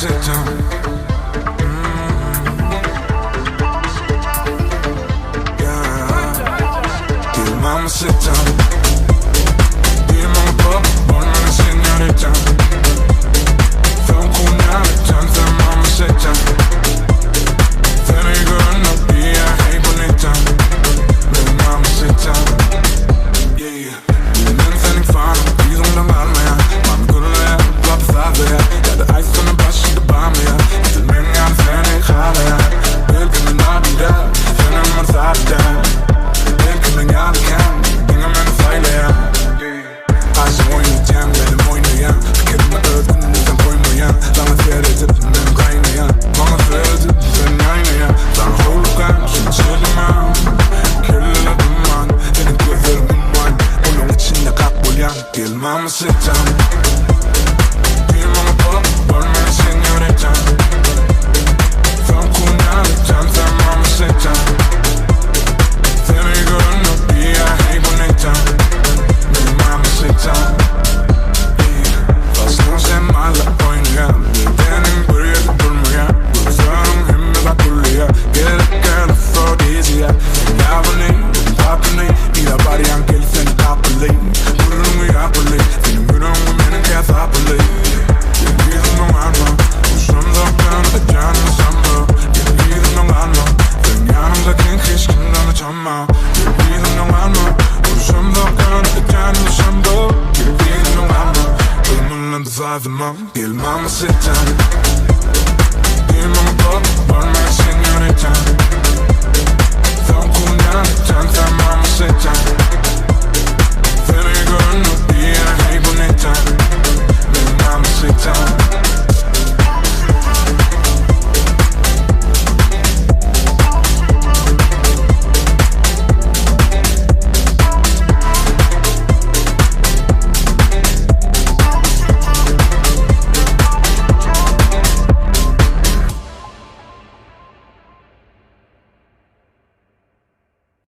sit down. Yeah. Dear mama, sit down. Dear mama, papa, buona signorita. Fai un cunale, tanta mama, sit down. Very good, no via, hey bonita. Dear mama, sit down. Yeah. Men sending fun, please don't let me out. Mama, good lad, drop the side there. Got the ice on the bus, she the bomb, yeah. It's a man, I'm fanning, holla. Welcome to Navidad, fanning my side down. Welcome to Navidad, bring them in the file, yeah. I just want you to jam, let them point me out. Forget my earth, and then I'm point me out. Lang het verder zitten, en dan grind me out. Lang het verder zitten, en dan grind me out. Lang het hele gang, she chill them out. Killing like a man, then I'm good for the man. Oh no, it's in the cock, William. Dear mama, sit down. Dear mama, papa, burn my señorita. From Kunali, tanta mama, sit down. Very good, no via, hey bonita. Dear mama, sit down. Fast no se mala, hoy no ya. Tienen burger, burger. Burger, hemme va kulia. Get a girl aphrodisiac. Yavani, papani. Mira body anche il sen apple. Burungi apple. Fino burungi menen kath apple. Give no alma. Usam da kan a jan samba. Give no alma. Fengan da kin kishkin na chama. Give no alma. Usam da kan a jan samba. Give no alma. And the father, mom, dear mama, sit down. Dear mama, papa, burn my señorita. From Kunali, tanta